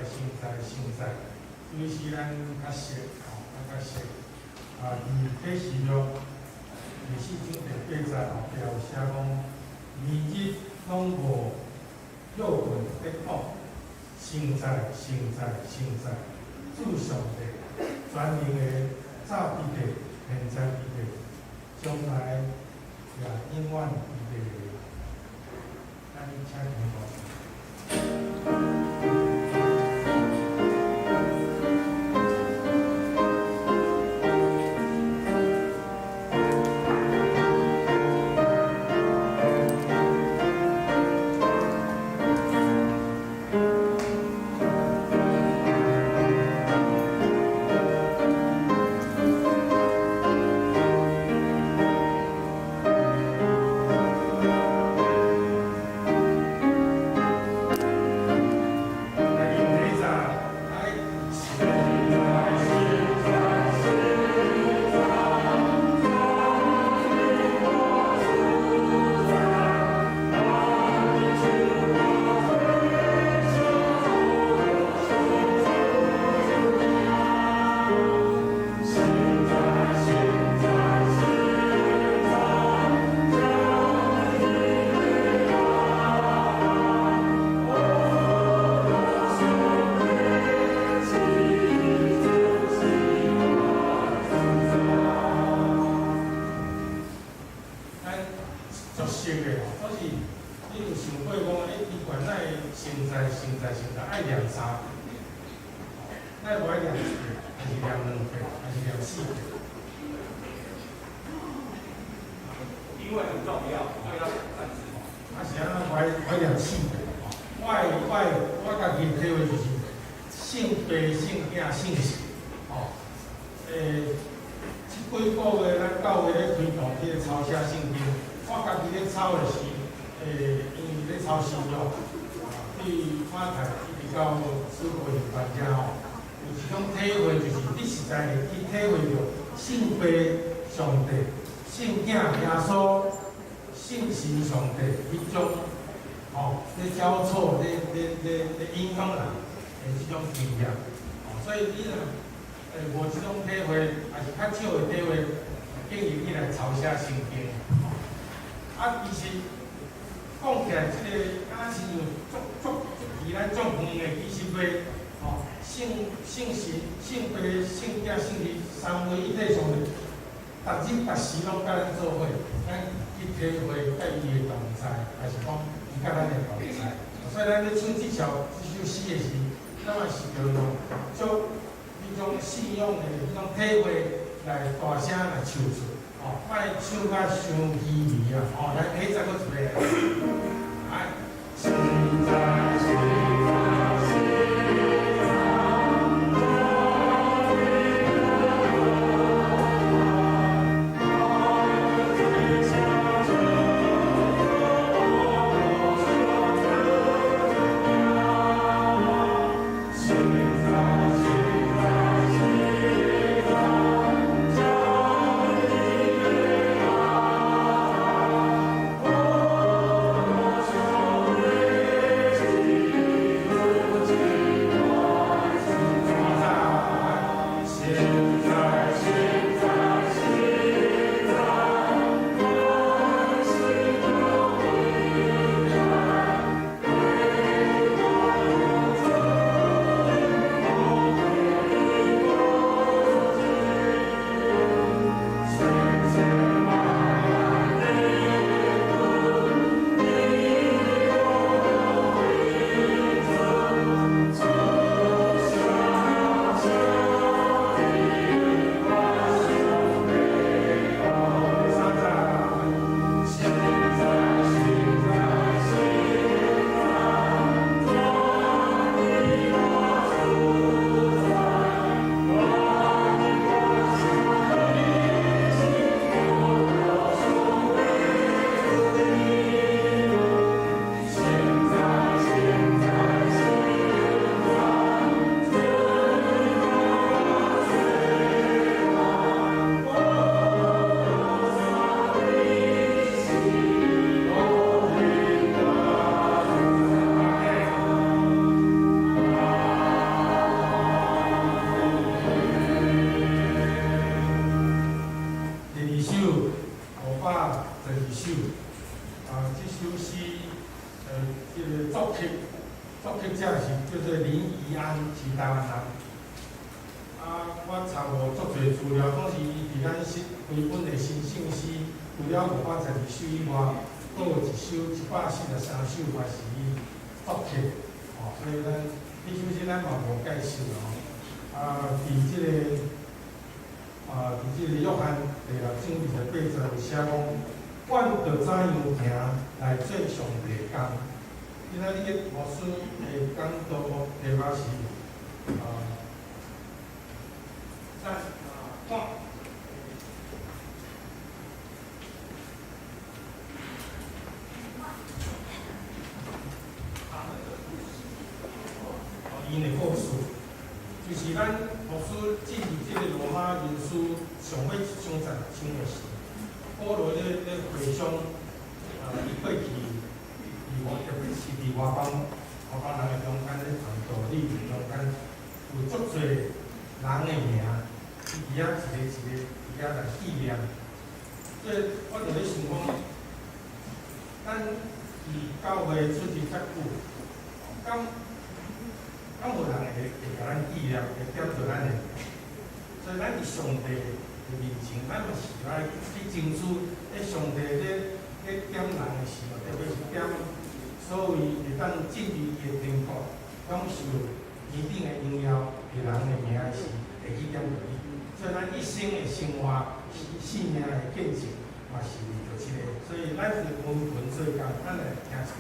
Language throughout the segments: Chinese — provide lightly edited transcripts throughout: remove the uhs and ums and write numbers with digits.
现在，所以是咱较熟较熟。伫启示录24章第8节也有写讲，日日拢无休困得苦，现在，主上帝全能的早必地，现在必地，将来也永远必地。咱请听我。爱量3倍，那我量1倍，还是量2倍，还是量4倍？因为很重要，所以要3次。是安那我量4倍，我家己体会就是性爸、性囝、性神，这几个月咱教会咧推动这个抄写圣经，我家己咧抄的是，因为咧抄新约，对马太比较适合一般者吼，有一种体会就是你实在会去体会到性爸上帝、性囝耶稣、性神上帝迄种咧交错、咧影响人的这种经验，所以你若无这种体会，也是较少的体会，建议你来抄写圣经。其实讲起来，这个敢若是有离咱足远的，其实袂性神、性爸、性囝、性儿三位一体上帝，逐日逐时拢甲咱做伙，咱去体会甲伊的同在，还是讲伊甲咱的同在。所以咱咧唱这首诗的时，咱嘛是着用足迄种信仰的迄种体会来大声来唱出，莫唱甲伤稀微啊！来，下再搁一遍，来，现在。首，这首诗，这个作曲者是叫做林怡安，是台湾人。我查无足侪资料，讲是伊伫咱规本的新圣诗，除了512首以外，阁有一首143首嘛是伊作曲。所以咱这首诗咱嘛无介绍伫即个约翰第6章28节有写讲，阮着怎样行来做上帝工？今仔日的牧师会讲到题目是因的故事，就是咱牧师进入这个罗马人书上尾1章16章的时，保罗咧回想伊过去特别是伫外邦人的中间咧传道理中间，有足侪人的名，伊遐一个来纪念。所以我就咧想讲，咱伫教会出去遮久，敢有人会甲咱纪念，会点着咱的名？所以咱伫上帝的面前，咱嘛是爱去争取，上帝咧点人的时候，特别是点所谓会当进入伊的天国，享受天顶的荣耀的人的名时，会去点着伊。所以咱一生的生活、性命的见证，嘛是为着即个。所以咱是分做工，咱来听一下。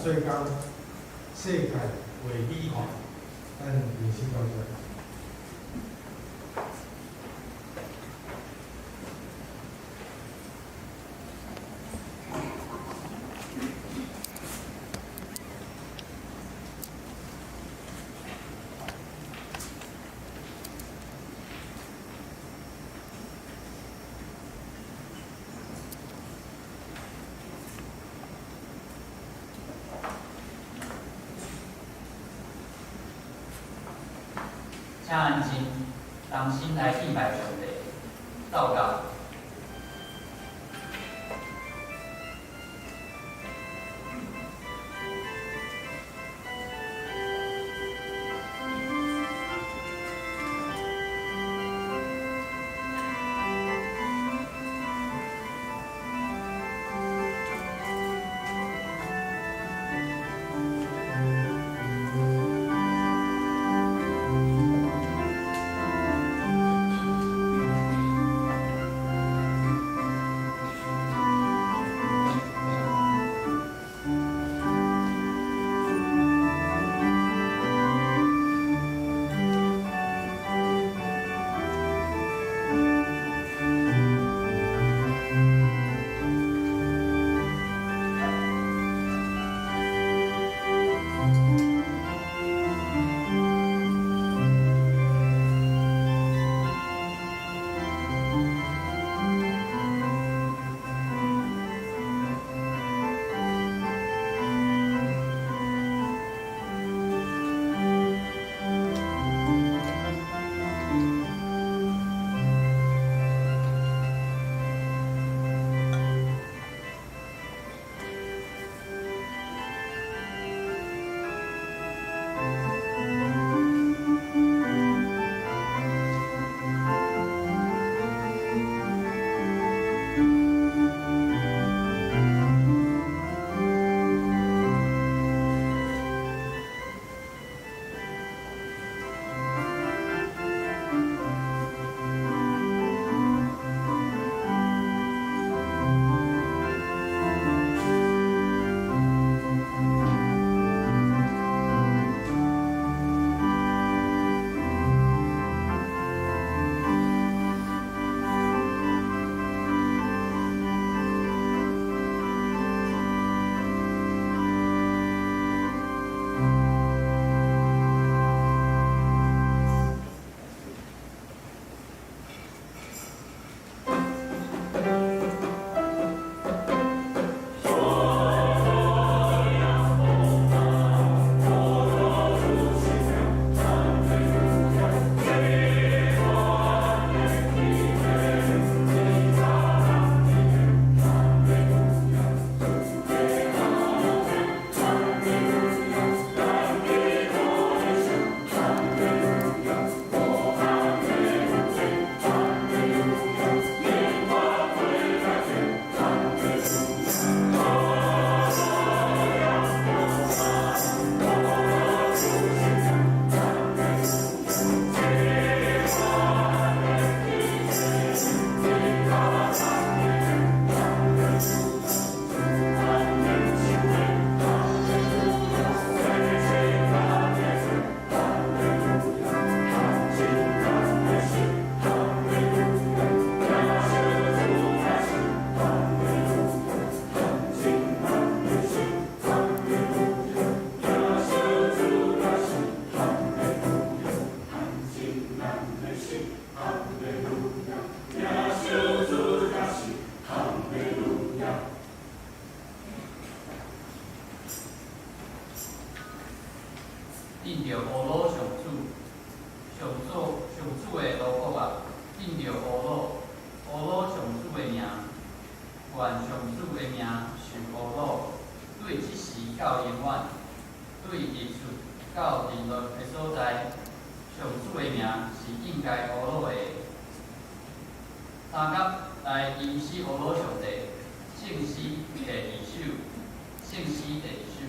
最高世界为美化，咱认真到这。请安静，同心来敬拜上帝，祷告。印着乌鲁上主的罗国啊，印着乌鲁上主的名，愿上主的名受乌鲁，对即时到永远，对日出到日落的所在，上主的名是应该乌鲁的。三甲来吟诗乌鲁上帝，圣诗第二首，圣诗第二首。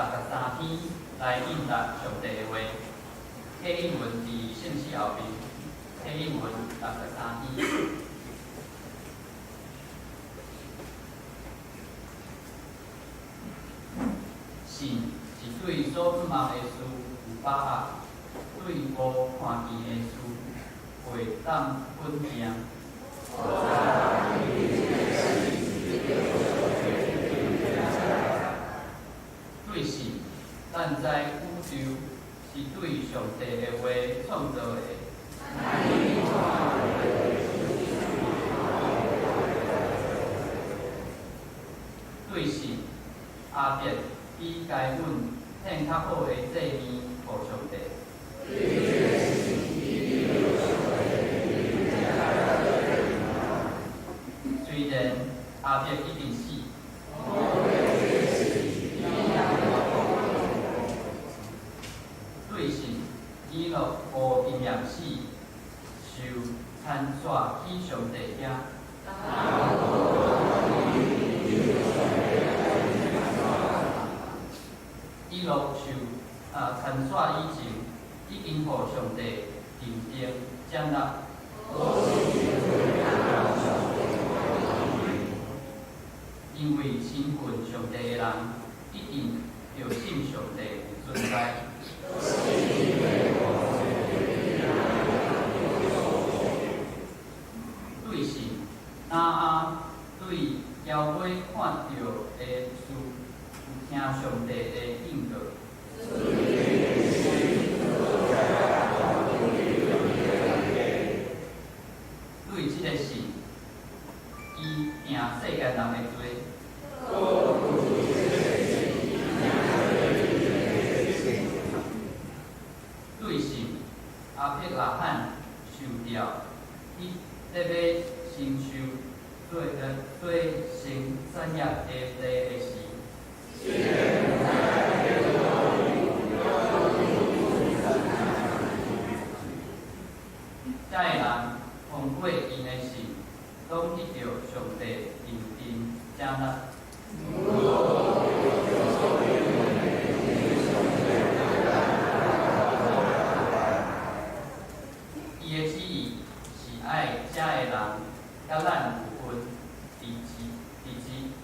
63天来应答上帝的话。迄英文伫圣诗后面，迄英文63天。信是对所不望的事有把握，对无看见的事会当分辨。对信，咱知宇宙是对上帝的话创造的。对信，阿伯比该阮献较好的祭物互上帝。虽然阿伯已经死，对信以诺无经验死，受参煞去上帝遐。以诺受参煞以前，已经互上帝认定接纳。因为信奉上帝的人，一定要信上帝有存在。对信，对教会看到的事，有听上帝的引导。对这个信，伊定世间人的罪。对信，阿伯拉罕受掉，伊要承受做成产业的事。遮个人通过因的信，拢得到上帝认定接纳。伊的旨意是爱遮个人甲咱有份，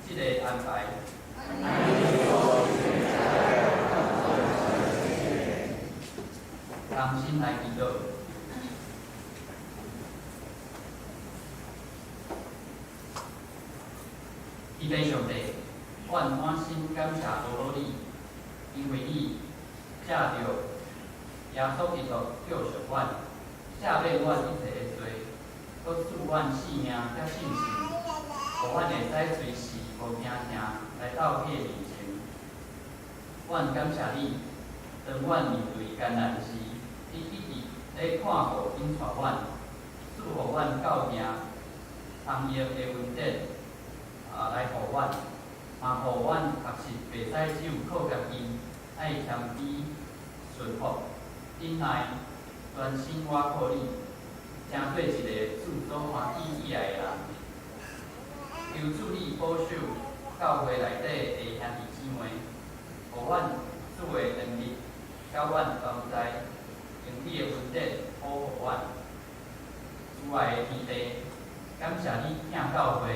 即个安排。同心来祈祷。慈悲上帝，阮满心感谢多罗你，因为你借着耶稣基督救赎阮，赦免阮一切的罪，搁赐阮性命甲信心，互阮会使随时无惊惊来到你的面前。阮感谢你，当阮面对艰难时，你一直咧看顾引带阮，赐互阮教行通用的恩典。来互阮，嘛互阮学习袂使只有靠家己，爱谦卑顺服，忍耐，专心倚靠你，成做一个自所欢喜以来的人。求主你保守教会内底的兄弟姊妹，互阮做的能力，甲阮同在，用你的恩典保护阮。主爱的天地，感谢你听教会。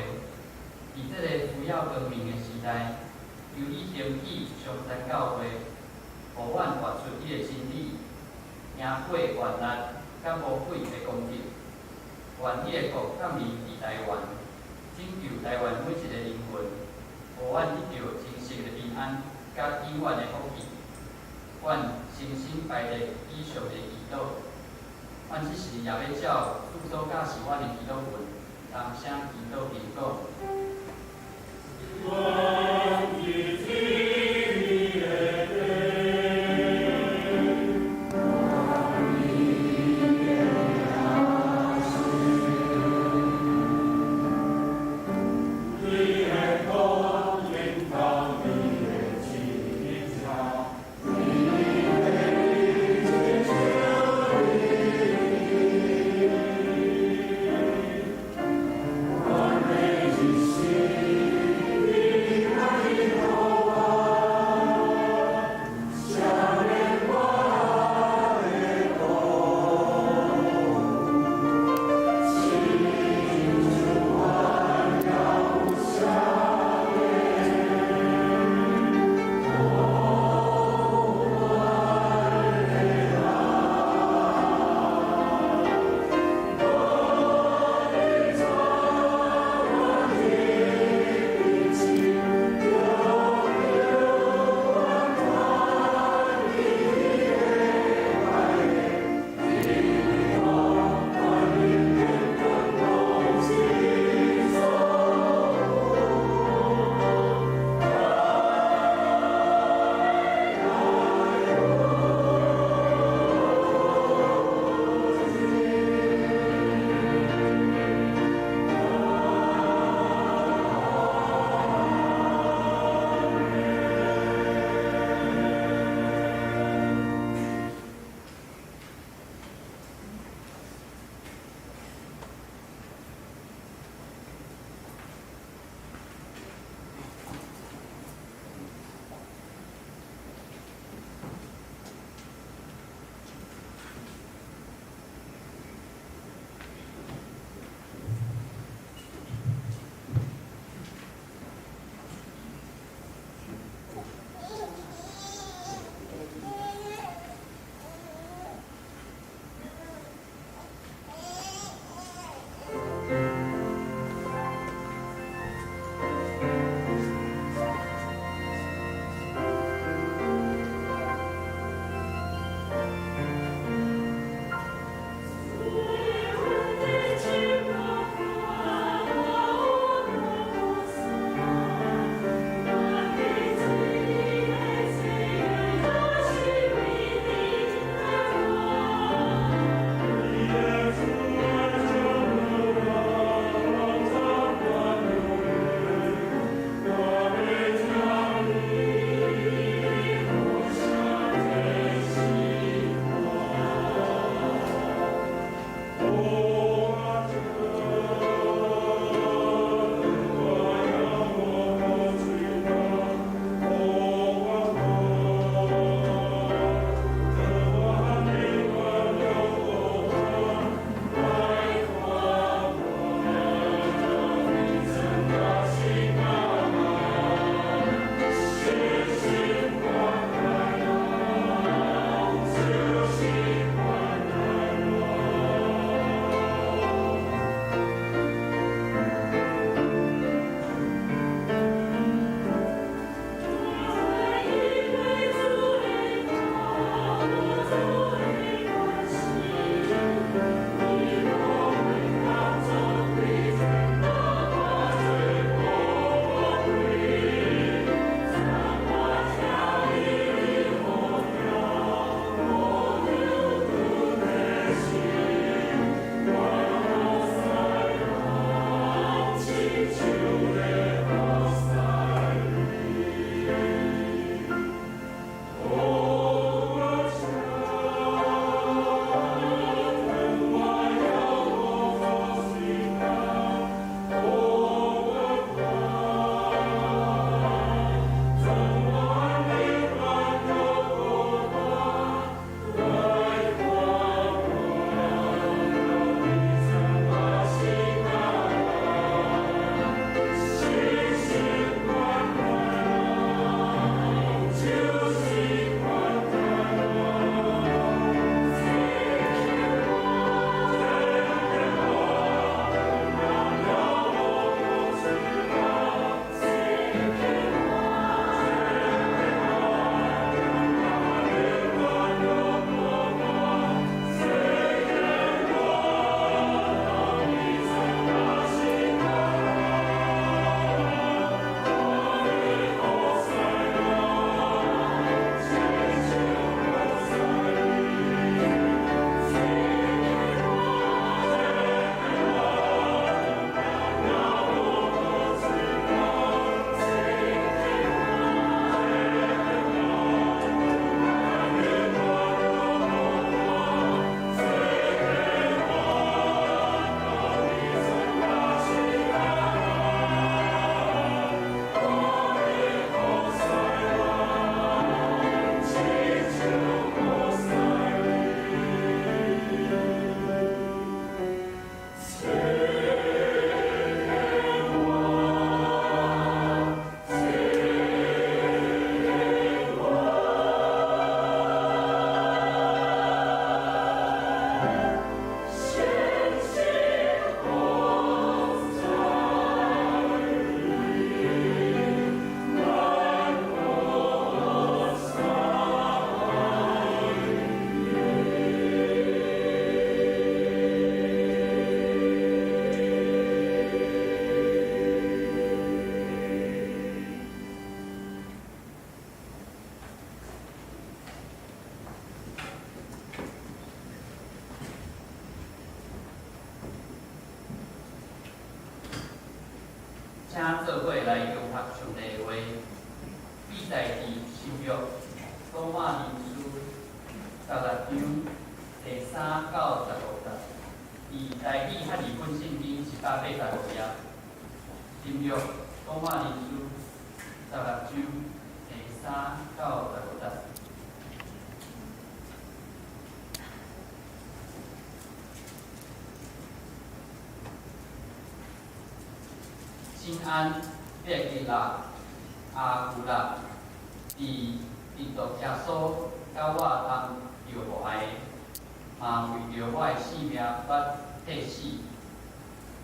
伫这个需要光明的时代，由你兴起上山教会，互阮活出你的真理，赢过原力甲魔鬼的攻击。愿你的国降临伫台湾，拯救台湾每一个灵魂，互阮得到真实的平安甲永远的福气。阮诚心拜列以上的祈祷，阮即时也要照主所教示阮的祈祷文，同声祈祷并讲。罗马人书16章第3到15节，以台语和日本圣经185页。进入罗马人书16章第3到15节。新安、别吉拉、阿古拉，伫基督耶稣甲我通着爱的，嘛为着我的性命捌替死，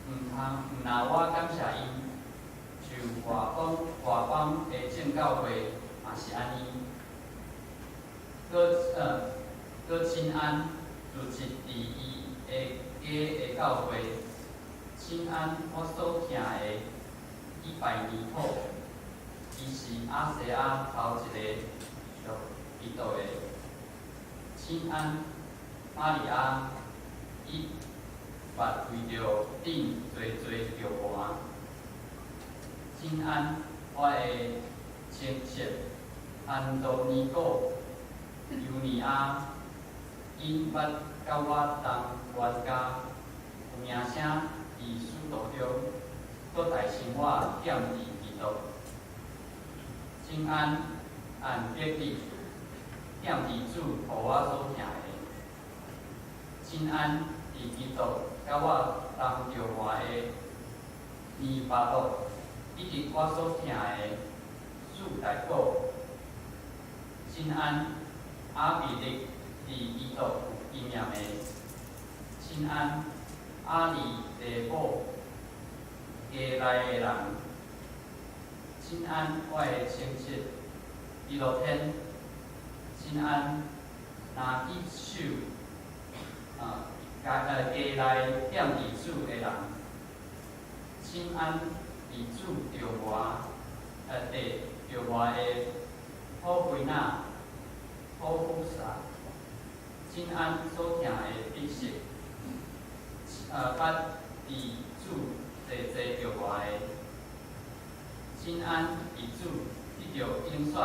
毋拿我感谢因，就外邦的正教会嘛是安尼。搁新安就一伫伊的家的教会，新安我所听的。伊拜年土，伊是亚细亚头一个属基督的。亲安玛利亚，伊捌为着顶侪着寒。亲安我的亲戚安东尼古、尤尼亚，因捌甲我同冤家，有名声伫使徒中。搁代生我惦记基督，真安按别离，惦记主予我所听的，真安伫基督甲我同着活的尼巴洛，以及我所听的主代宝，真安阿比力伫基督有经验的，真安阿里地宝。家内的人，亲安我的亲戚，伊洛天，亲安拿起手，家内惦记主的人，亲安伫主着我，着我的好归纳，好富萨，亲安所听的知识，捌伫主。侪着我的，真安伫主迄着应选的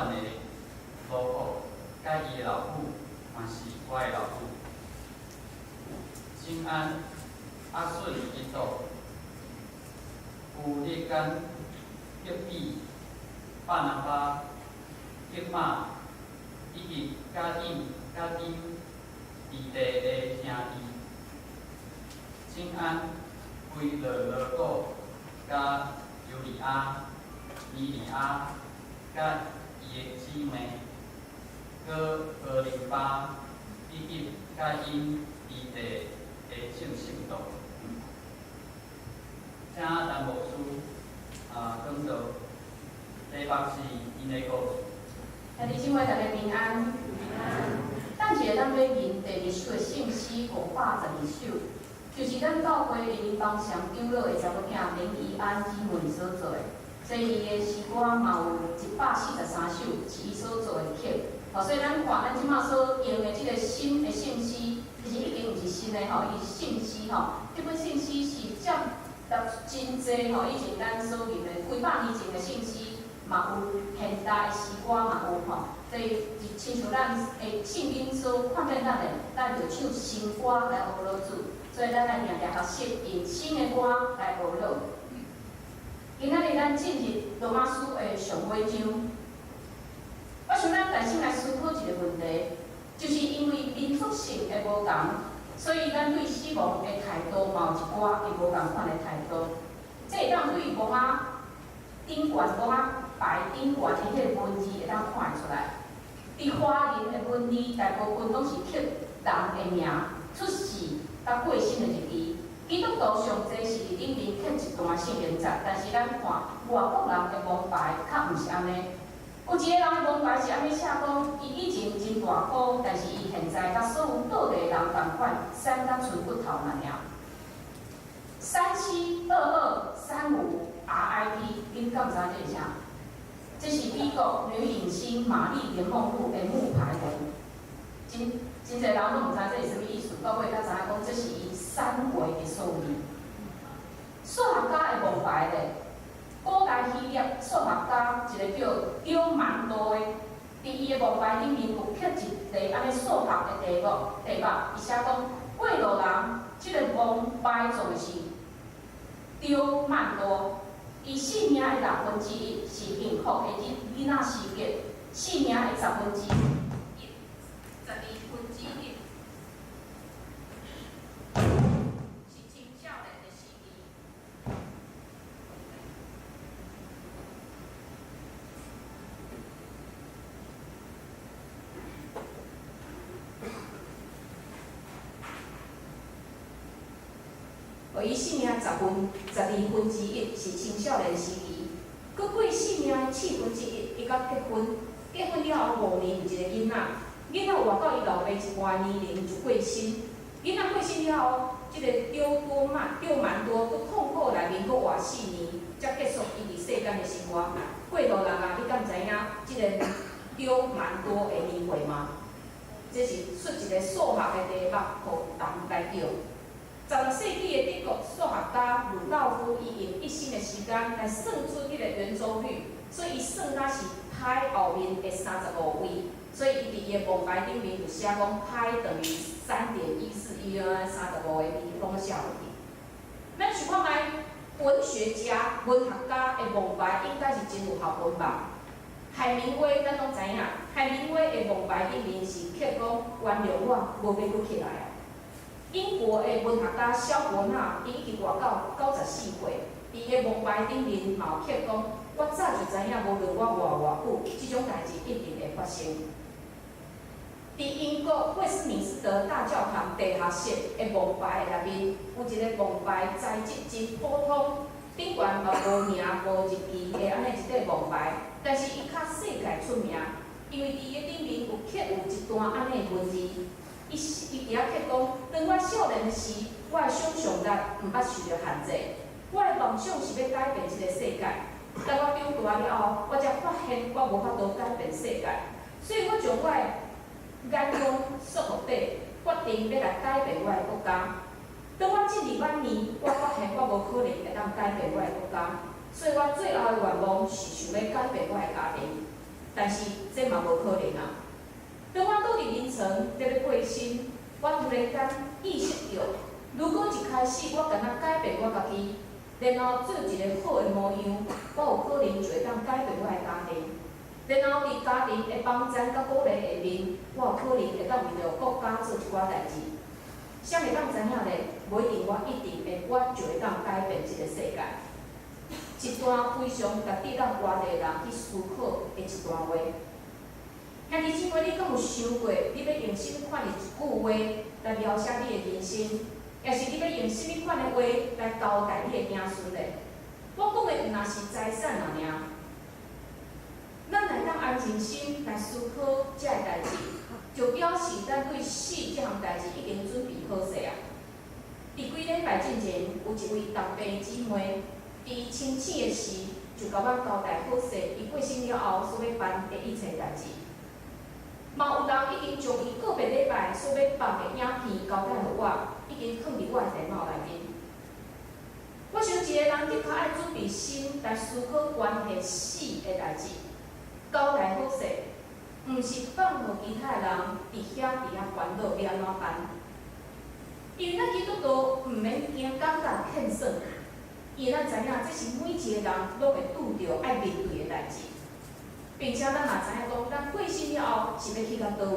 罗布，甲伊的老母，嘛是我的老母。真安阿顺基督，有日间约比、巴拿巴、约马，以及甲丁、伫地的兄弟，真安。为勒古、甲尤利亚、尼利亚、甲伊的姊妹，搁俄林巴，以及甲因伫地的正信徒，请陈牧师讲到第8是因的故事。兄弟姊妹，大家平安。咱一个咱要念第2首的圣诗512首。就是咱教会林邦祥长老的查某囝林怡安姊妹所做的，所以伊的诗歌嘛有143首，是伊所做的曲。所以咱看咱即马所用的即个新的圣诗，其实已经毋是新的吼，伊是圣诗吼。这本圣诗是接真济吼，以前咱所念的几百年前的圣诗，嘛有现代的诗歌嘛有吼。所以亲像咱的圣经所看见咱的，咱就唱新歌来学老主。所以咱来定定学习用新的歌来学老。今仔日咱进入罗马书的上尾章，我想咱内心来思考一个问题，就是因为民族性的无同，所以咱对死亡的态度嘛有一寡会无共款的态度。这会当对墓仔顶悬墓仔牌顶悬的迄个文字会当看出来。伫华人的文字大部分拢是刻人的名、出世甲过身的日期。基督徒上济是伫顶面刻一段姓名册，但是咱看外国人的墓牌较毋是安尼。有一个人的墓牌是安尼写讲，伊以前真大颗，但是伊现在甲所有倒地的人同款，瘦甲剩骨头那尔。372235RIP， 恁敢知这是啥？这是美国女影星玛丽莲梦露的墓牌文。真侪人拢毋知这是啥物意思，到尾才知影讲这是伊3位的数字。数学家的墓牌咧，古代希腊数学家一个叫丢曼多的，伫伊的墓牌顶面有一个安尼数学的题目，伊写讲过路人即个王牌总是丢曼多，伊性命的1/6是幸福的囡仔时节，性命的1/12是青少年的时期。伊性命1/12是青少年时期，佮过性命的1/4，伊甲结婚，结婚了后5年有一个囡仔，囡仔活到伊老爸一半年龄就过身，囡仔过身了后，即、个丢蛮多，佮痛苦内面佮活4年，才结束伊伫世间的生活。过路人啊，你敢知影即个丢蛮多的年岁吗？这是出一个数学的题目，互人来叫。16世纪的德国数学家鲁道夫，伊用一生的时间来算出迄个圆周率，所以伊算到是派后面的35位，所以伊伫伊的王牌顶面就写讲派等于3.14135个位，拢写落去。咱想看卖文学家、文学家的王牌应该是真有学问吧？海明威咱拢知影，海明威的王牌顶面是刻讲原谅我，无要搁起来啊。英国的文学家萧伯纳，伊已经活到94岁，伊的王牌顶面嘛有刻讲，我早就知影，无论我活偌久，即种代志一定会发生。伫英国惠斯敏斯特大教堂地下室的王牌内面，有一个王牌材质真普通，顶悬嘛无名无日期的安尼一块王牌，但是伊较世界出名，因为伫伊顶面有刻有一段安尼文字。伊伫遐刻讲，当我少年时，我的想象力毋捌受到限制。我的梦想是要改变这个世界。当我长大了后，我才发现我无法度改变世界，所以我将我的眼光束缚底，决定要来改变我的国家。当我进入晚年，我发现我无可能会当改变我的国家，所以我最后的愿望是想要改变我的家庭，但是这嘛无可能啊。当我倒伫眠床要过身，我突然间意识到，如果一开始我敢若改变我家己，然后做一个好的模样，我有可能就会当改变我的家庭。然后伫家庭的帮衬甲鼓励下面，我有可能会当为着国家做一寡代志。谁会当知影咧？无一定，我一定会，我就会当改变这个世界。一段非常值得咱外地人去思考的一段话。兄弟姊妹，你敢有想过，你要用什么款的一句话来描写你的人生，也是你要用什么款的话来交代你的子孙咧？我讲的毋若是财产尔。咱来当安静心来思考这个代志，就表示咱对死这项代志已经准备好势啊。伫几礼拜之前，有一位同病姊妹，伫清醒的时就甲我交代好势，伊过身了后所要办的一切代志。嘛有人已经将伊个别礼拜所要放的影片交代互我，已经放伫我的电脑内面。我想一个人的确爱准备心来思考关系死的代志，交代好势，毋是放互其他人伫遐烦恼要安怎办。因为咱基督徒毋免惊感觉欠损，因为咱知影这是每一个人拢会拄着爱面对的代志。并且咱也知影讲，咱过身了后是要去到倒位，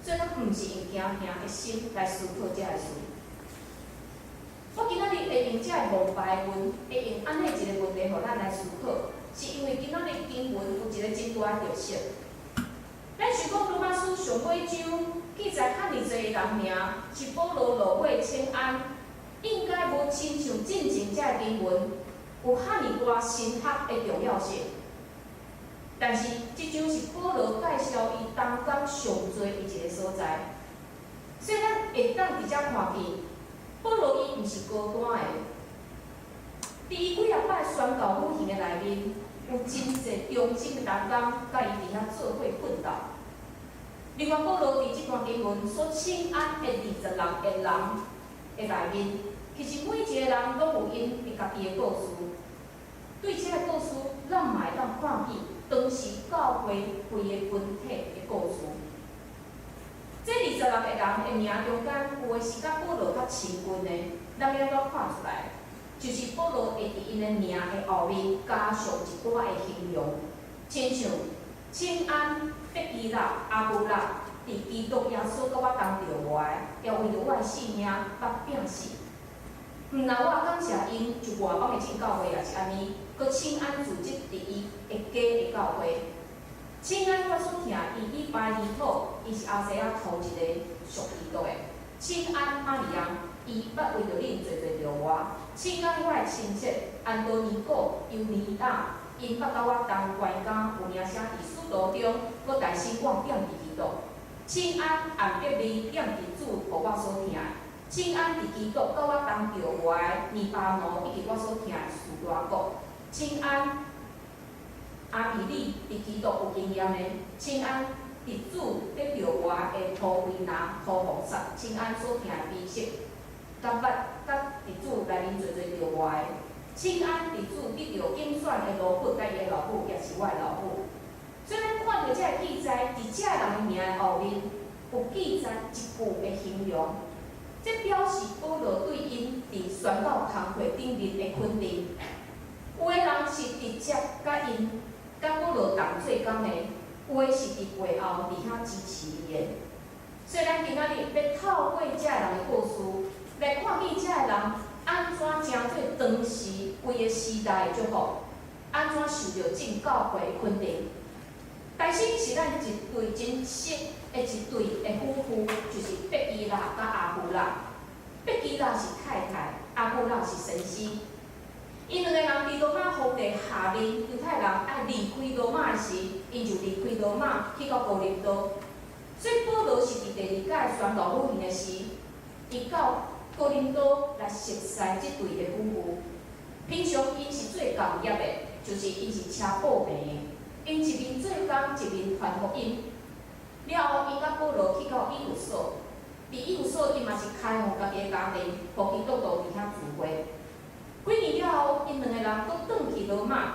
所以咱毋是用惊惊的心来思考这个事。我今仔日会用这个王牌文，会用安尼一个问题，互咱来思考，是因为今仔日经文有一个真大的特色。咱想讲罗马书上尾章记载遐尼侪人名，是保罗落尾请安，应该无亲像进前这个经文有遐尼大神学的重要性。但是，即章是保罗介绍伊当今上多伊一个所在，所以咱会当伫遮看见，保罗伊毋是孤单的。伫伊几啊摆宣教旅行的内面，有真侪忠心的同工，甲伊伫遐做伙奋斗。另外，保罗伫即段经文所请安的26个人的内面，其实每一个人拢有因伊家己的故事。对这个故事，咱嘛会当看见。当时教会规个群体的故事，的名中间有诶是甲保罗较亲近的，咱要安怎看出来？就是保罗会伫因的名的后面加上一寡的形容，亲像请安、伯基拉、阿布拉，伫基督耶稣甲我同着活的，也为着我的性命捌摒死。毋但我感谢因，就外邦的真教会也是安尼，佮请安组织伫伊的家的教会。请安我所听，伊拜伊土，伊是亚细亚头一个属基督的。请安玛利亚，伊捌为着恁做着我。请安我的亲戚安多尼古、尤尼亚，因捌甲我同关家有名声伫使徒中，佮大兴旺点伫基督。请安按别离点伫主，互我所听的。请安伫基督甲我同着活的尼巴奴，以及我所听的苏大国。请安阿比利伫基督有经验的。请安伫主得着活的托维拿、托红撒。请安所听的知识，甲捌甲伫主内面做着活的。请安伫主得着竞选的罗伯，甲伊的老母也是我的老母。所以咱看到这个记载，伫这人的名的后面有记载一句的形容。这表示保罗对因伫宣教工课顶面的肯定。有的人是直接甲因、甲保罗同做工的，有的是伫背后伫遐支持伊的。所以咱今仔日要透过这人的故事，来看见这人安怎成做当时规个时代的祝福，安怎受到正教会的肯定。大先是咱一对真熟的一对的夫妇，就是伯基拉甲阿布拉。伯基拉是太太，阿布拉是先生。因两个人伫罗马皇帝下令犹太人爱离开罗马时，因就离开罗马去到哥林多。所以保罗是伫第二届宣教旅行的时，伊到哥林多来熟悉这对的夫妇。平常因是做工业的，就是因是车布卖的。因一面做工，一面传福音。了后，因甲保罗去到以弗所，伫以弗所，因嘛是开放家己的家庭，互基督徒伫遐聚会。几年了后，因两个人搁转去罗马，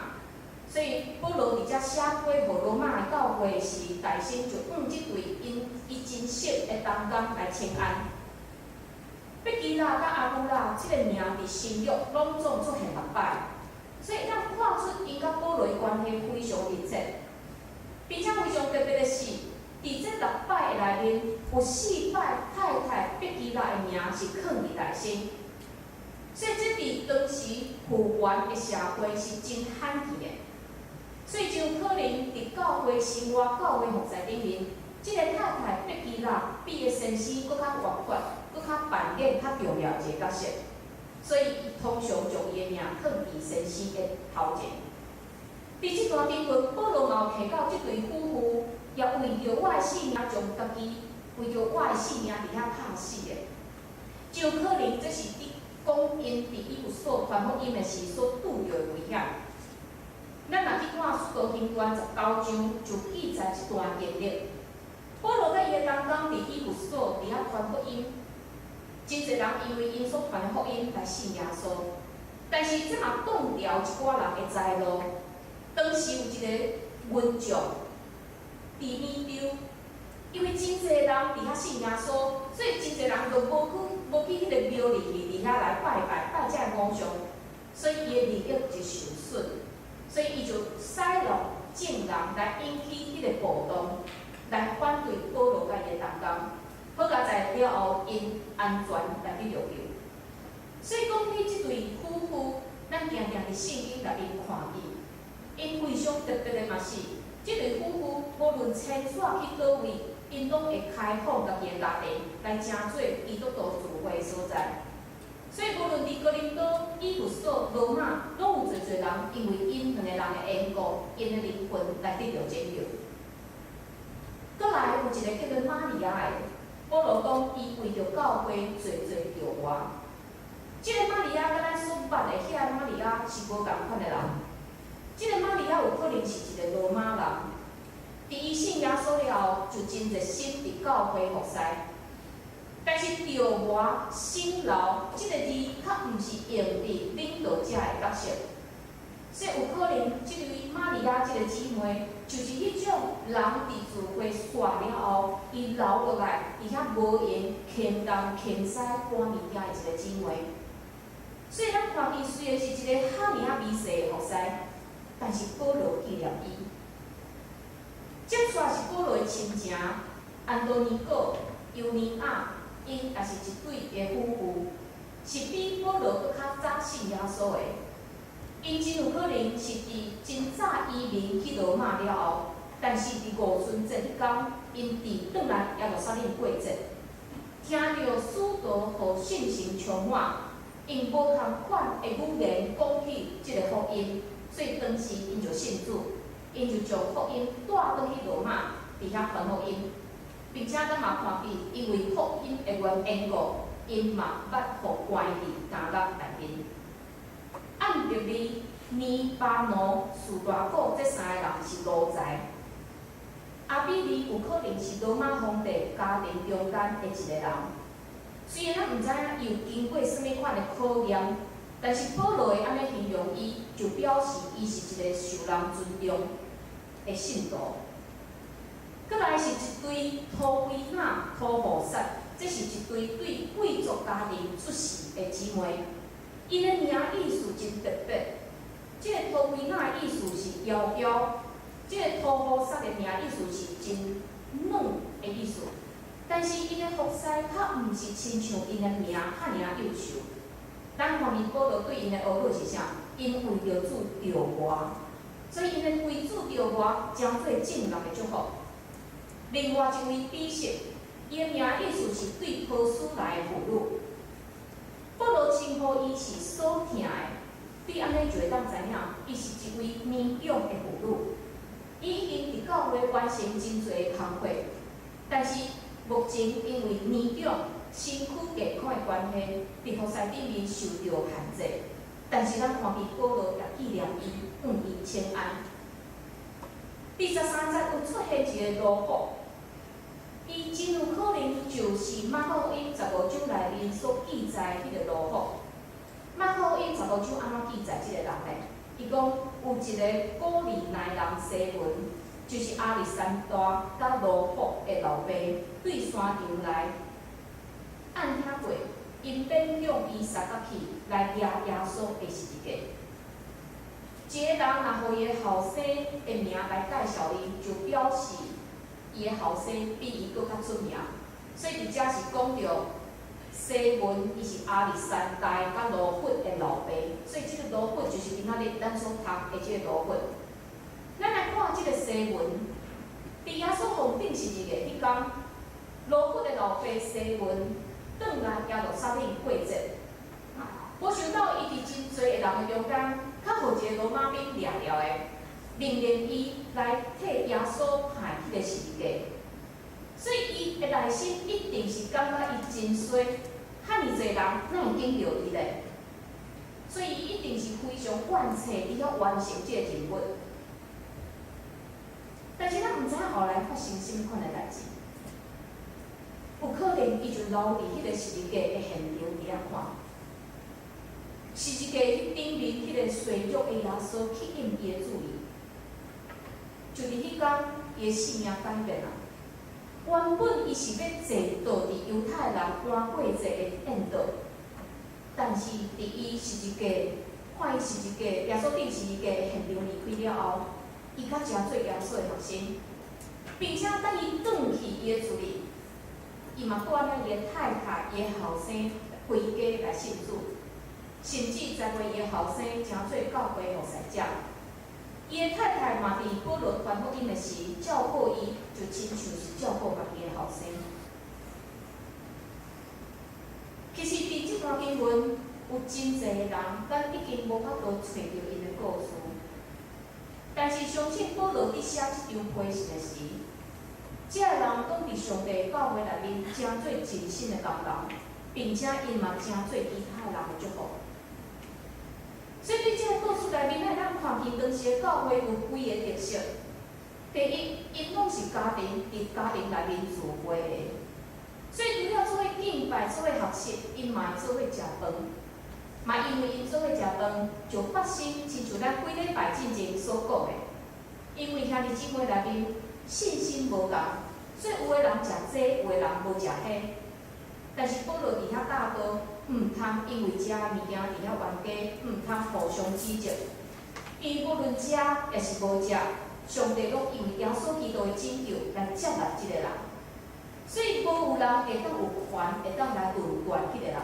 所以保罗伫遮写批互罗马的教会时，大先就用即对伊真熟的同工来请安。伯基拉甲阿布拉即个名伫新约拢总出现6摆。所以咱看出因甲保罗的关系非常密切，并且非常特别的是，伫这6摆的内面，有4摆太太伯基拉的名是放伫内心。所以这伫当时父权的社会是真罕见的。所以就可能伫教会生活、教会服侍顶面，即个太太伯基拉比个先生搁较活泼，搁较扮演较重要一个角色。所以，伊通常将伊的名放伫先生的头前。伫这段经文，保罗嘛有提到这对夫妇，也为着我的性命，将家己为着我的性命伫遐拍死的。就可能这是讲因伫以弗所传福音的时所拄着的危险。咱若去看《使徒行传》19章，就记载一段经历。保罗甲伊的同工伫以弗所伫遐传福音。真侪人因为因所传的福音来信耶稣，但是这嘛挡掉一寡人的财路。当时有一个民众伫沂州，因为真侪人伫遐信耶稣，所以真侪人就无去迄个庙里去伫遐来拜这个偶像，所以伊的利益就受损。所以伊就使用众人来引起迄个暴动，来反对保罗甲伊的同工。好佳在了后，因安全来去着救。所以讲起即对夫妇，咱定定伫圣经内面看见，因非常特别的嘛是，即对夫妇无论迁徙去倒位，因拢会开放家己的家庭，来成做基督徒聚会的所在。所以无论伫哥林多、以弗所、罗马，拢有侪人因为因两个人的缘故，因的灵魂来得到拯救。搁来有一个叫做玛利亚的。保罗讲，伊为着教会做着活。即个玛利亚甲咱所捌的迄个玛利亚是无共款的人。即个玛利亚有可能是一个罗马人，伫伊信耶稣了后，就真热心伫教会服侍。但是着活、辛劳，即个字较毋是用伫领导者的角色，所以有可能即位玛利亚即个姊妹，就是迄种人伫自会煞了后，伊留落来，而且无闲欠东欠西搬物件的一个姊妹。所以咱看伊虽然是一个赫尔啊微细的服侍，但是保罗纪念伊。接续是保罗的亲情，安多尼果、尤尼亚，因也是一对的夫妇，是比保罗搁较早信耶稣的。因真有可能是伫真早移民去罗马了后，但是伫五旬节迄天，因伫转来耶路撒冷过节，听到使徒互信心充满，因无同款的语言讲起即个福音，所以当时因就信主，因就将福音带转去罗马，伫遐传福音，并且咱嘛看见，因为福音的缘故，因嘛捌互关伫监狱内面。按着你、尼巴挪、士大古这三个人是奴才，阿比利有可能是罗马皇帝家庭中间的一个人。虽然咱毋知影伊有经过什么款的考验，但是保罗会安尼形容伊，就表示伊是一个受人尊重的信徒。搁来是一对土圭纳、土护萨，这是一对对贵族家庭出世的姊妹。因的名意思真特别，这个土圭纳的意思是窈窕，这个土护萨的名意思是真软的意思。但是因的服侍较毋是亲像因的名赫尔优秀。咱看见保罗对因的学语是啥？因为着主着我，所以因的为主着我，将做正人的祝福。另外一位比士，伊的名意思是对波斯来的俘虏。保罗称呼伊是所疼的，对安尼就会当知影，伊是一位年长的俘虏。伊已经伫教会完成真侪的工作，但是目前因为年长、身躯健康的关系，伫服侍顶面受到限制。但是咱看见保罗也纪念伊，愿伊请安。第13节有出现一个罗卜。伊真有可能就是马可福音15章内面所记载迄个罗卜。马可福音15章安怎记载即个人呢？伊讲有一个古利奈人西门，就是亚历山大甲罗卜的老爸，对山场来按听过，因便向伊杀甲去来抓耶稣的十字架。一个人若互伊的后生的名来介绍伊，就表示伊的后生比伊搁较出名，所以伫遮是讲到西门，伊是亚历山大甲罗卜的老爸，所以即个罗卜就是今仔日咱所读的即个罗卜。咱来看即个西门，伫耶稣红顶十字架迄天，罗卜的老爸西门转来耶路撒冷过节。我想到伊伫真侪个人的中间，较互一个罗马兵掠了的。命令伊来替耶稣排迄个十字架，所以伊的内心一定是感觉伊真衰，赫尔侪人哪会见到伊咧？所以伊一定是非常怨气，伊要完成这个任务。但是咱毋知影后来发生什么款的代志，有可能伊就留伫迄个十字架的现场伫遐看。十字架迄顶面迄个垂肉的耶稣吸引伊的注意。就伫迄天，伊的性命改变啦。原本伊是要坐到伫犹太人搬过节的宴桌，但是伫伊十字架看伊十字架耶稣顶十字架的现场离开了后，伊甲诚做耶稣的学生，并且等伊转去伊的厝里，伊嘛带了伊的太太、伊的后生回家来信主，甚至栽培伊的后生诚做教会服侍者。伊的太太嘛，伫保罗传福音的时照顾伊，就亲像是照顾家己的后生。其实伫即段经文有真侪个人，咱已经无法度找到因的故事。但是相信保罗伫写即张批信的时，这个人拢伫上帝教会内面诚做真心的工人，并且因嘛诚做其他人的祝福。所以，伫即个故事内面，咱看见当时的教会有几个特色。第一，因拢是家庭伫家庭内面聚会的，所以除了做伙敬拜、做伙学习，因嘛会做伙食饭。嘛因为因做伙食饭，就发生亲像咱几礼拜之前所讲的，因为兄弟姊妹内面信心无共，所以有的人食这，有的人无食迄。但是保罗伫遐教导，毋通因为食物件伫遐冤家，毋通互相指责。因为无论食也是无食，上帝拢因为耶稣基督的拯救来接纳即个人，所以无有人会当有权会当来论断迄个人。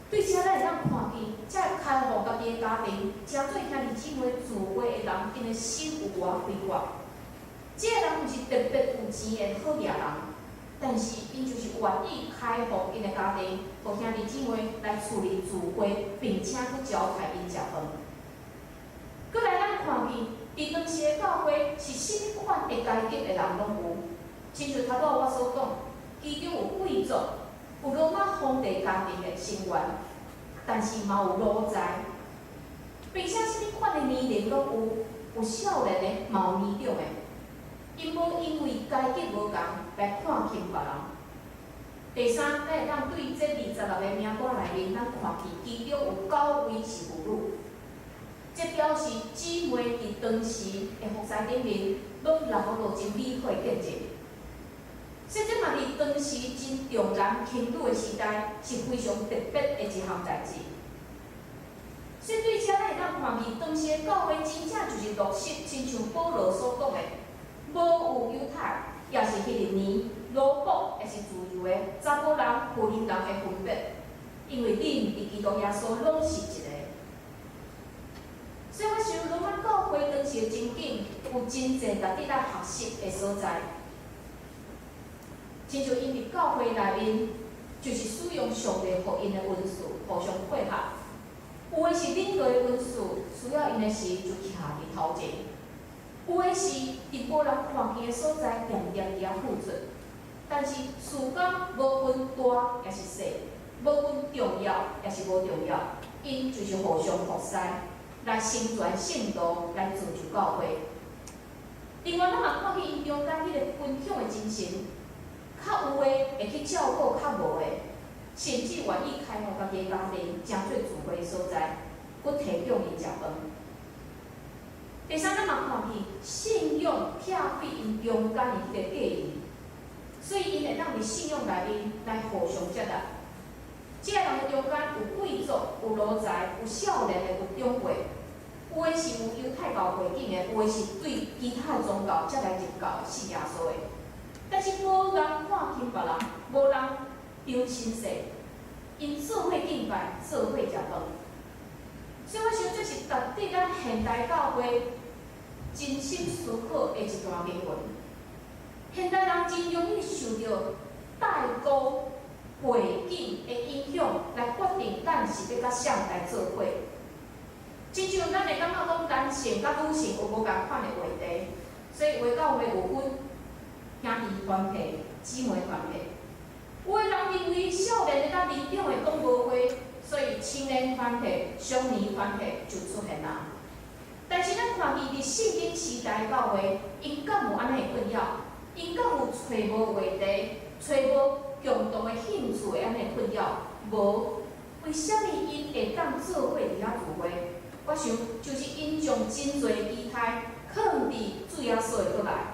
对遮咱会当看见，遮开放家己的家庭，诚做兄弟姊妹自会的人，因的心有偌开阔。即个人毋是特别有钱的好命人，但是因就是愿意开放因的家庭，互兄弟姊妹来处理自会，并且去招待因食饭。搁来咱看见，伫当时的教会是甚物款的阶级的人拢有，亲像头拄我所讲，其中有贵族。有罗马皇帝家庭的成员，但是嘛有奴才，并且甚物款的年龄拢有，有少年的，嘛有年长的，因无因为阶级无共来看轻别人。第三，咱会当对这26个名单内面，咱看见其中有9位是妇女，这表示姊妹伫当时的服侍顶面，拢留落真美好的见证。所以这嘛伫当时真重男轻女的时代，是非常特别的一项代志。所以对遮咱会当看见，当时的教会真正就是落实，亲像保罗所讲的，无有犹太，也是迄个年，奴仆也是自由的，查甫人、妇人人的分别，因为恁伫基督耶稣拢是一个。所以我想，罗马教会当时的情景，有真侪值得咱学习的所在。亲像因伫教会内面，就是使用上帝福音的文字，互相配合。有的是领导的文字，需要因的时就徛伫头前；有的是伫无人看见的所在，定定伫遐付出。但是事工无分大也是小，无分重要也是无重要，因就是互相服侍，来成全圣道，来造就教会。另外，咱嘛看见因中间迄个分享的精神。较有诶会去照顾较无诶，甚至愿意开放家己诶家庭，诚做聚会诶所在，佮提供因食饭。第三，咱嘛看见信仰拆开因中间诶迄个介意，所以因会当伫信仰内面来互相接纳。即个人诶中间有贵族，有奴才，有少年诶，有长辈，有诶是有犹太教背景诶，有诶是对其他宗教才来入教信耶稣诶。但是无人看轻别人，无人丢心势，因做伙敬拜，做伙食饭。所以我想这是值得咱现代教会真心思考的一段经文。现代人真容易受到代沟、背景的影响，来决定咱是要甲谁来做伙。亲像咱会感觉讲男性甲女性有无共款的话题，所以话到话有分。兄弟团体、姊妹团体，有的人认为少年的甲年长的讲无话，所以青年团体、少年团体就出现啦。但是咱看见伫圣经时代教会，因敢有安尼的困扰？因敢有找无话题、找无共同的兴趣的安尼困扰？无，为虾米因会当做伙伫遐聚会？我想就是因将真侪期待放伫主耶稣的过来。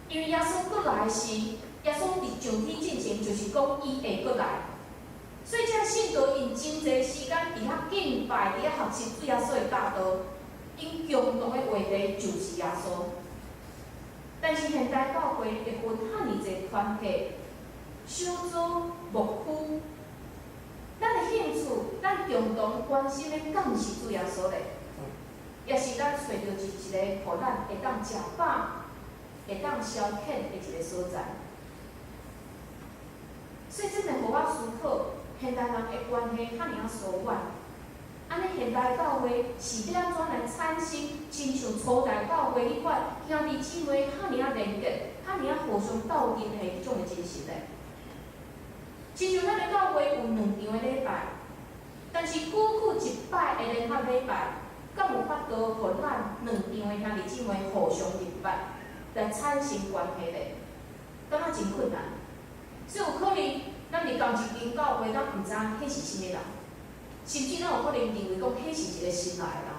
因为耶稣过来时，耶稣伫上天进前就是讲伊会过来，所以这信徒因真侪时间伫遐敬拜，伫遐学习主耶稣的教导，因共同的话题就是耶稣。但是现代教会会分遐尼侪团体、小组、牧区，咱的兴趣、咱共同关心的，敢毋是主耶稣嘞？也是咱找到一个，互咱会当食饱。会当消遣的一个所在，所以真个互我思考，现代人的关系遐尔啊疏远，安尼现代教会是要安怎来产生，亲像初代教会迄款兄弟姊妹遐尔啊连结，遐尔啊互相斗阵的迄种的精神咧。亲像咱的教会有2场的礼拜，但是久一摆的联合礼拜，敢有法度互咱2场的兄弟姊妹互相明白？来产生关系咧，感觉真困难。所以有可能咱伫同一间教会，咱毋知影迄是啥物人，甚至咱有可能认为讲迄是一个新来的人。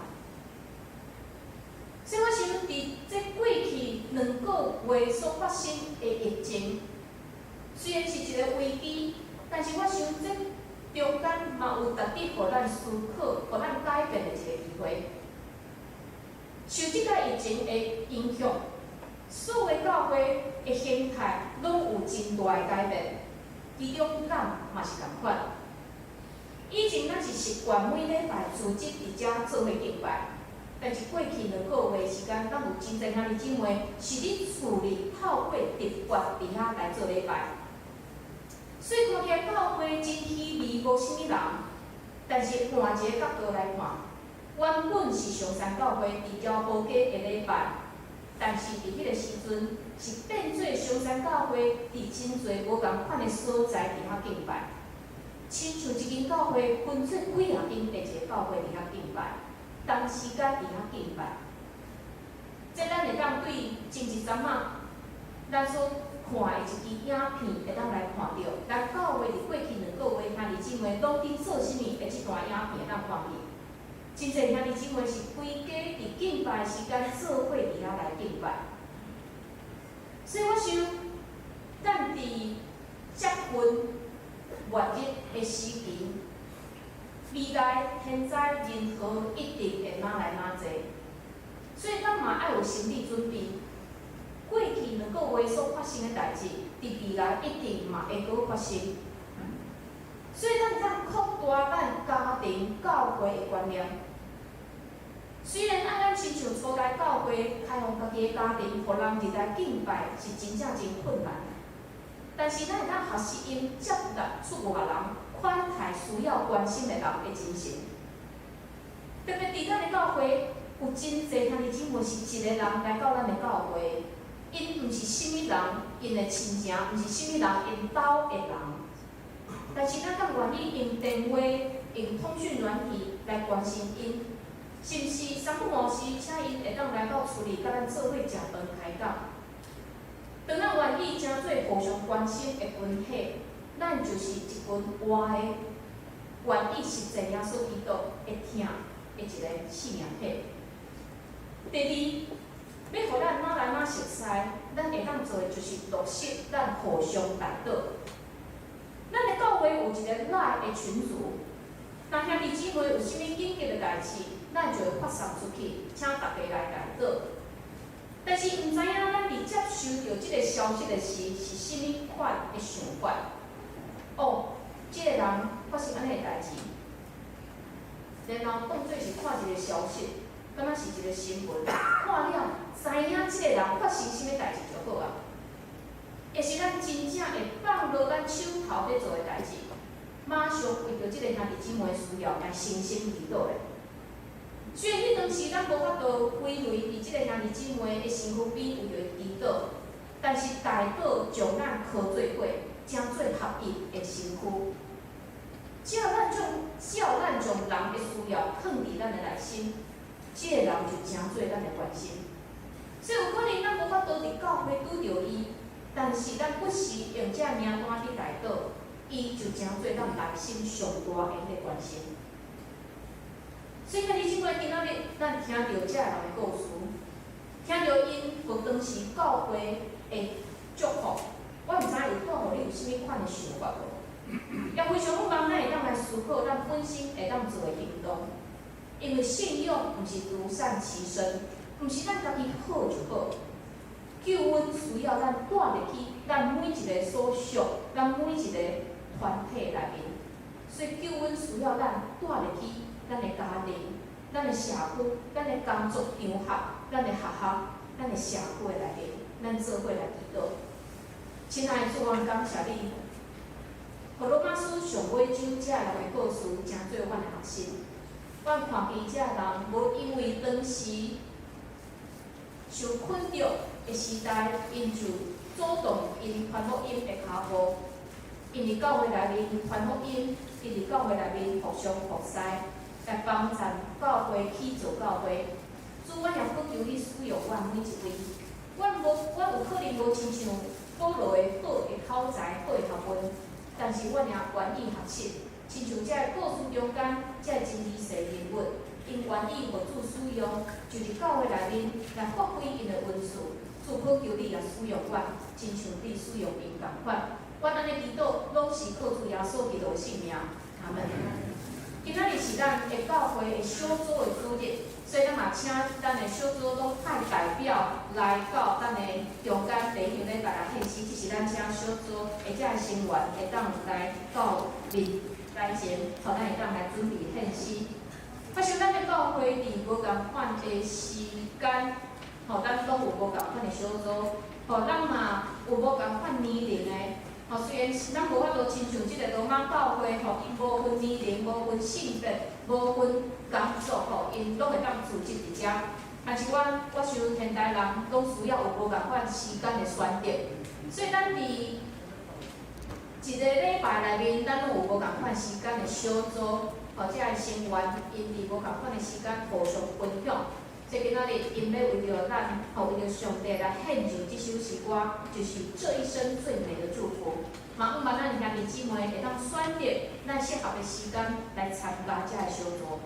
所以我想，伫这过去2个月所发生的疫情，虽然是一个危机，但是我想这中间嘛有值得互咱思考、互咱改变的一个机会。受即个疫情的影响，所有教会的形态拢有真大的改变，其中咱嘛是共款。以前咱是习惯每礼拜组织伫遮做伙敬拜。但是过去2个月时间，咱有真侪兄弟姊妹是伫厝里透过直播伫遐来做礼拜，所以看起来教会真稀微，无啥物人。但是换一个角度来看，原本是上山教会伫寮埔街的礼拜，但是伫迄个时阵是变做上山教会伫真侪无共款的所在伫遐敬拜，亲像一间教会分做几啊间的一个教会伫遐敬拜。同时间伫遐敬拜，这咱会当对前一阵仔咱所看的一支影片，会当来看到，咱教会伫过去2个月兄弟姊妹拢伫做啥物的即段影片会当看见。真侪兄弟姊妹是规家伫敬拜时间做伙伫遐来敬拜，所以我想，咱伫接近末日的时期。未来、现在、任何一定会哪来哪济，所以咱嘛爱有心理准备。过去2个月所发生的代志，伫未来一定嘛会阁发生。所以咱会扩大咱家庭、教会的观念。虽然咱亲像初代教会开放家己的家庭，互人入来敬拜是真正真困难，但是咱会当学习因接纳出外人。款待需要关心的人的精神，特别伫咱的教会，有真侪兄弟姊妹是一个人来到咱的教会，因毋是甚物人，因的亲情，毋是甚物人，因兜的人。但是咱敢愿意用电话、用通讯软体来关心因，是毋是三不五时，请因会当来到厝里，甲咱做伙食饭开讲？当咱愿意诚做互相关心的群体。咱就是一群活的、愿意实践耶稣基督会听的一个信仰体。第二，要互咱哪来哪熟悉，咱会当做的就是落实咱互相带导。咱的教会有一个赖的群组，若兄弟姊妹有啥物紧急的代志，咱就会发送出去，请大家来带导。但是毋知影咱伫接收到即个消息的时，是啥物款的想法？即个人发生安尼个代志，然后当做是看一个消息，敢若是一个新闻，看了知影即个人发生啥物代志就好啊。也是咱真正会放落咱手头要做的代志，马上为着即个兄弟姊妹的需要来诚心祈祷的。虽然迄当时咱无法度归类伫即个兄弟姊妹的身躯边有着祈祷，但是代祷将咱靠做伙。将做合一的身躯，只要咱将人的需要放伫咱的内心，即个人就诚做咱的关心。所以有可能咱无法度伫教会拄着伊，但是咱不时用这名单去代祷，伊就诚做咱内心上大的迄个关心。所以兄弟姊妹，今仔日咱听到这人的故事，听到因有当时教会的祝福。我毋知有带互你有啥物款的想法无？也非常希望咱会当来思考咱本身会当做的行动，因为信仰毋是独善其身，毋是咱家己好就好。救恩需要咱带入去咱每一个所属，咱每一个团体内面，所以救恩需要咱带入去咱的家庭、咱的社区、咱的工作场合、咱的学校、咱的社会内面，咱做伙来祈祷。亲爱的主，我感谢你，互罗马书上尾章这人的故事，诚做阮的学习。阮看见这人无因为当时受困着的时代，因就主动因传福音的脚步，因伫教会内面传福音，因伫教会内面互相服侍，来帮助教会去做教会。主，阮也恳求你使用阮每一位，阮有可能无亲像保罗的好的口才、好的学问，但是阮也愿意学习，亲像这个故事中间这真理性人物，因愿意互主使用，就是教会内面来发挥因的恩赐，主可求你也使用我，亲像你使用因共款。我安尼祈祷，拢是靠主耶稣基督的性命。阿门。今仔日是咱的教会的小组的主日，所以咱嘛请咱的小组拢派代表来到咱的中间第一场礼拜来献诗，这是咱遮小组或者的成员会当来到面台前，互咱会当来准备献诗。发现咱的教会伫无共款的时间，咱拢有无共款的小组，咱嘛有无共款年龄的。虽然是咱无法度亲像即个罗马教会，因无分年龄、无分性别、无分工作，因拢会当组织伫遮。但是我想现代人拢需要有无共款时间的选择，所以咱伫一个礼拜内面，咱拢有无共款时间的小组，或者的成员，因伫无共款的时间互相分享。所以今仔日因要为着咱，为着上帝来献上这首诗歌，就是这一生最美的祝福。嘛，咱兄弟姊妹会当选择咱适合的时间来参加这个小组。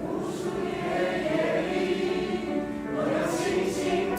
无数夜夜里，我要紧紧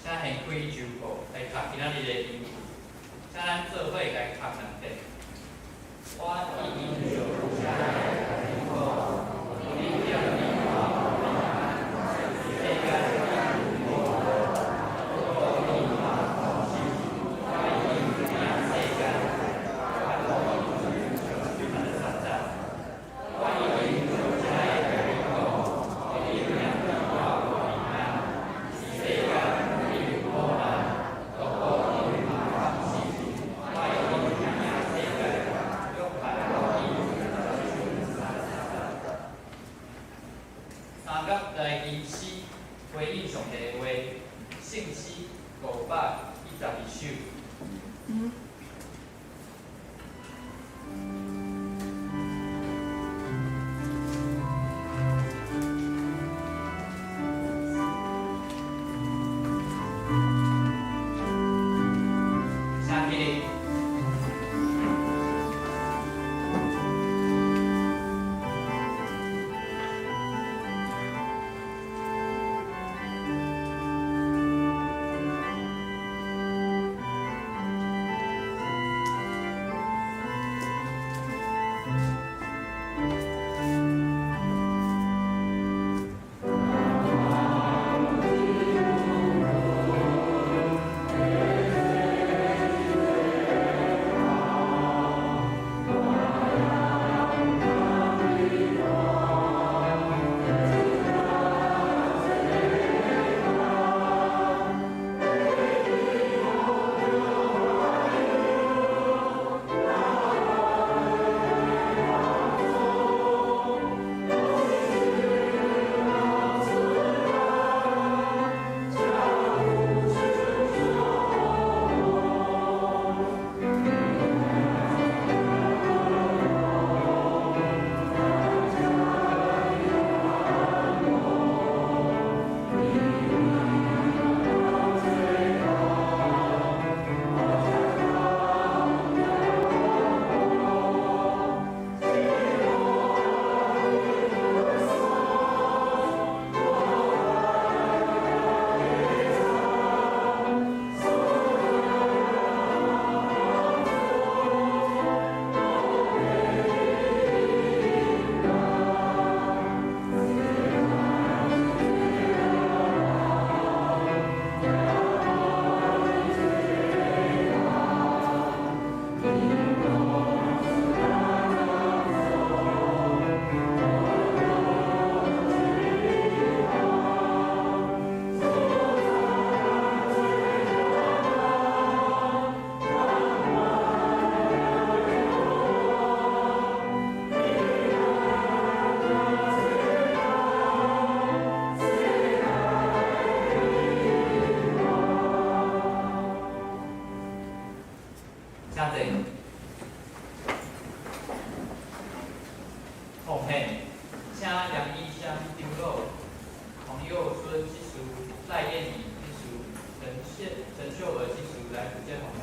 请掀开周报来读今仔日的英语，请咱做伙来读两遍。我已经留下来以后，你叫你我平安，世界平安，我你我同心，我已经世界，我已经三站，我已经留下来以后，你叫你我平安，世界平安，我你我同心，我已经世界。三甲来吟诗回应上帝的话，圣诗512首。请起立。奉献，请杨义香、丁肉、黄佑孙技术、赖燕仪技术、陈秀娥技术来福建奉献。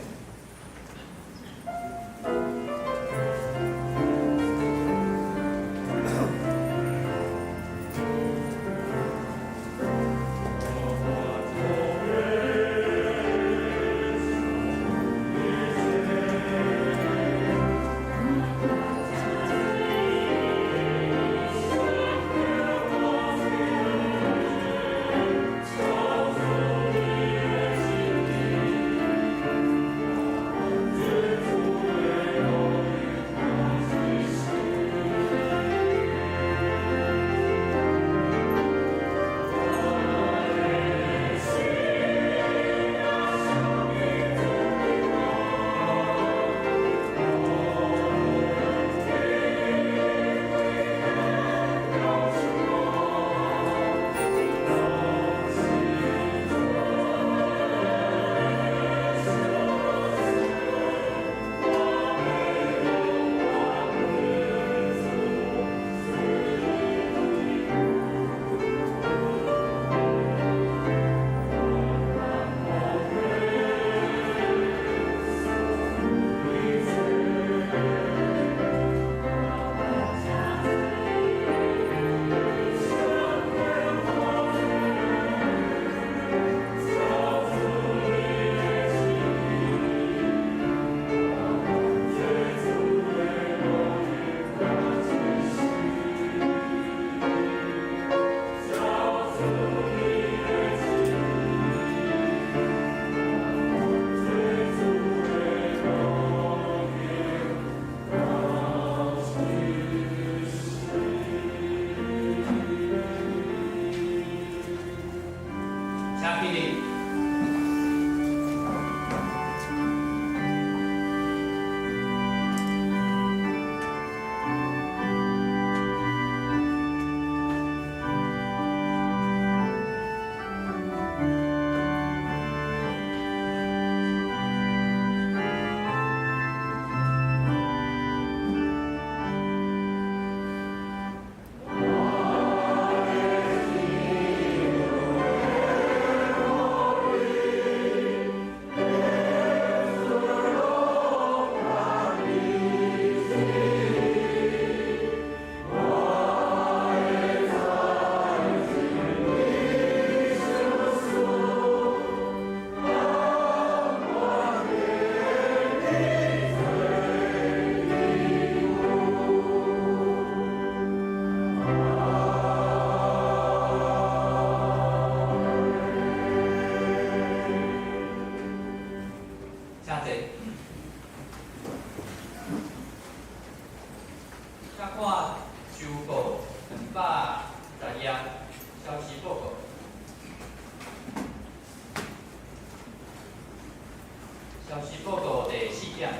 消息报告第4点，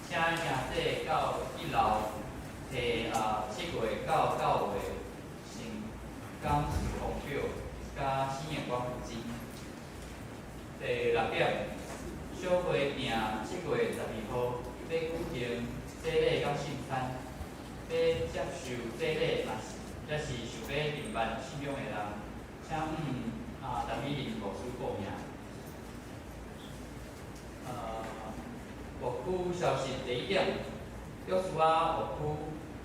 请兄弟到1楼摕7月到9月成工事红表甲新验光附金。第6点，小会定7月12号要举行祭礼甲圣餐，要接受祭礼也是想要承办信仰的人，请陈美玲牧师报名。牧区消息第1点，约书亚牧区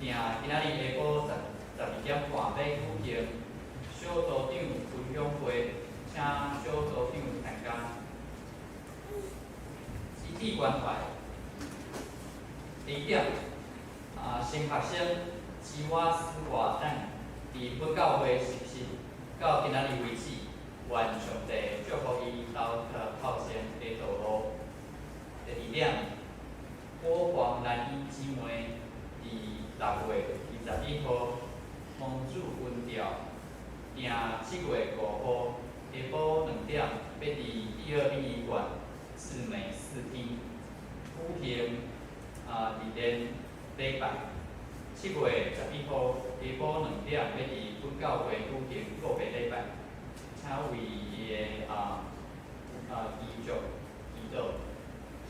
定今仔日下晡12点半要举行小组长分享会，请小组长参加。集体关怀。第1点，新学生自我思活等伫本教会实习到今仔日为止，愿上帝祝福伊走靠前的道路。第2点，国黄蓝衣姊妹伫6月21号蒙主温调，定7月5号下晡2点要伫第2殡仪馆4美4天举行日莲礼拜。7月11号下晡2点要伫本教会举行告别礼拜，请为伊的遗嘱祈祷。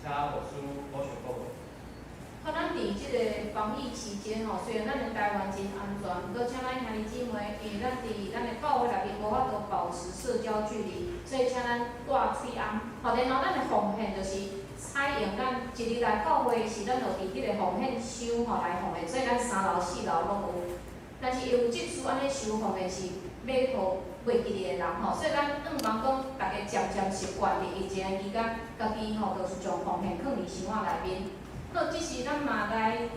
请牧师补充报告。咱伫即个防疫期间吼，虽然咱的台湾真安全，不过请咱兄弟姊妹，因为咱的教会内面无法度保持社交距离，所以请咱戴喙安。然后咱的奉献就是采用咱一日来教会是咱就伫迄个奉献箱来奉献，所以咱3楼4楼拢有。但是有即次安尼收奉献是要互袂记哩的人所以咱毋茫讲大家渐渐习惯伫疫情期间，家己就是将奉献放伫箱仔内面。即时咱嘛来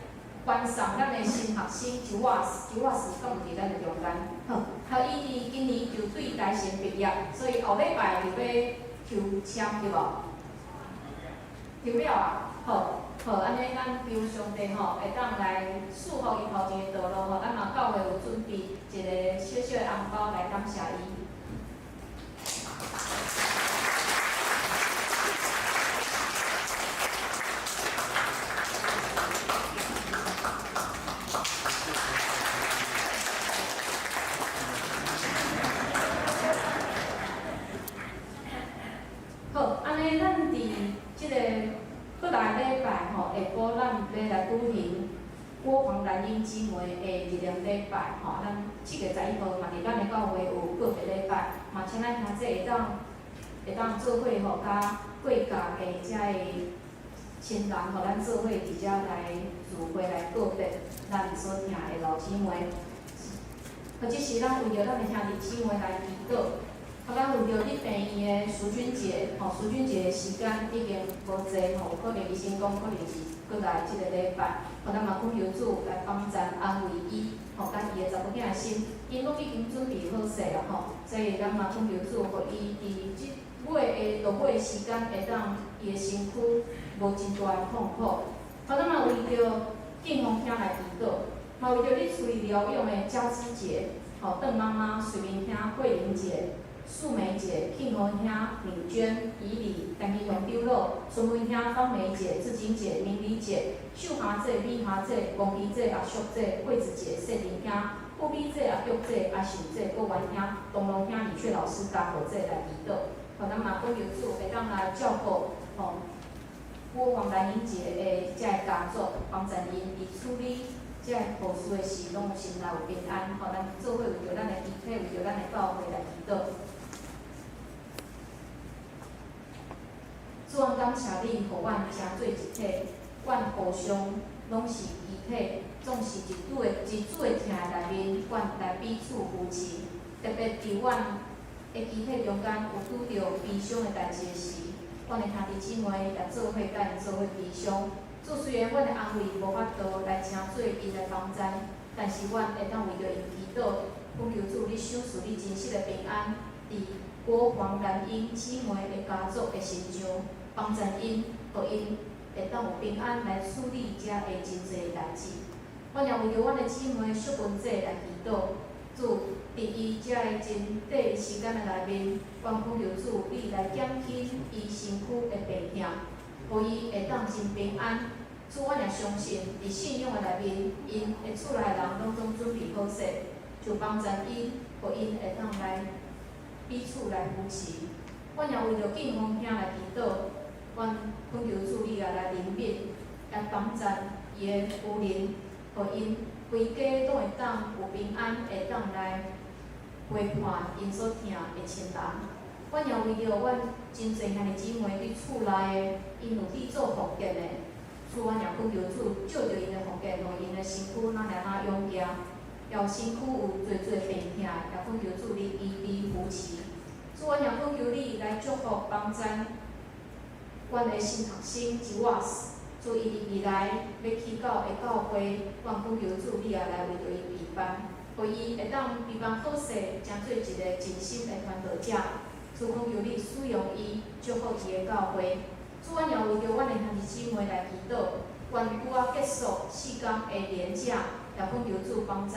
观赏咱的新学生周瓦斯敢有伫咱的中间。伊伫今年球队大神毕业，所以后礼拜就要抽签对无？抽了啊！好，安尼咱求上帝会当来祝福伊头前的道路咱嘛教会有准备一个小小的红包来感谢伊。国黄蓝英姊妹的日莲礼拜，咱7月11号嘛，伫咱的教会有告别礼拜，嘛请咱兄弟会当做伙甲贵家的遮的亲人，咱做伙伫遮来聚会来告别咱所疼的老姊妹。即时咱为着咱的兄弟姊妹来祈祷。咱为着你病院的淑君节，淑君节的时间已经无济，有可能医生讲可能是过来即个礼拜，咱嘛恳求主来帮咱安慰伊，甲伊的查某囝的心，因拢已经准备好势啦所以咱嘛恳求主，互伊伫即尾的落尾的时间，会当伊的身躯无真大的痛苦。咱嘛为着敬奉兄来祈祷，嘛为着你处理疗养的佳枝节，邓妈妈、水明兄、慧玲姐。素梅姐、庆红兄、敏娟、怡礼、陈怡荣丢肉、孙文兄、方梅姐、志金姐、明理姐、秀华姐、李华姐、王皮姐、阿淑姐、惠子姐、谢玲兄、布比姐、阿玉姐、阿秀姐、郭元兄、东龙兄、李雀老师、大伙姐来祈祷，咱嘛都有主会当来照顾国黄蓝英姐的遮个家族，帮助因伫处理遮个后事的事，拢心内有平安。咱做伙为着咱的遗体，为着咱的教会来祈祷。主，感谢你，互阮成做一体，阮互相拢是遗体，总是一主的疼内面，阮来彼此扶持。特别伫阮的遗体中间有拄着悲伤的代志时，阮的兄弟姊妹也做伙甲因做伙悲伤。主，虽然阮的安慰无法度来成做伊来帮咱，但是阮会当为着因祈祷，恳求主你赏赐你真实的平安，伫国黄蓝英姊妹的家族的身上。帮助因，互因会当有平安来处理遮的真侪代志。阮也为着阮的姊妹淑文姐来祈祷，主伫伊遮的真短时间的内面，阮恳求主你来减轻伊身躯的病痛，互伊会当真平安。主，阮也相信，伫信仰的内面，因的厝内人拢总准备好势，就帮助因，互因会当来彼此来扶持。阮也为着敬奉兄来祈祷，阮恳求主你来怜悯，来帮助伊的夫人，互因规家拢会当有平安，会当来陪伴因所疼的亲人。阮也为着阮真侪兄弟姊妹伫厝内的，因有伫做福建的，主，阮也恳求主照着因的福建，让因的身躯哪来哪勇健，要身躯有侪病痛，也恳求主你医治扶持。主，阮也恳求你来祝福帮助阮的新学生一瓦斯。主，伊伫未来要起教的教会，阮恳求主你也来为着伊备办，互伊会当备办好势，成做一个真心的传道者。主，恳求你使用伊，祝福伊的教会。主，阮也为着阮的兄弟姊妹来祈祷，阮拄仔结束4天的连假，也恳求主帮助，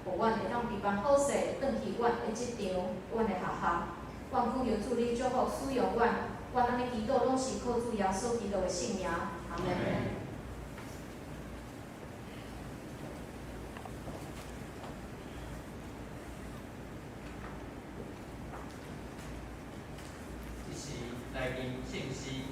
互阮会当备办好势，转去阮的即场阮的学校。阮恳求主你祝福使用阮，阮安尼祈祷拢是靠主耶稣基督的圣名，阿门。这是来宾信息。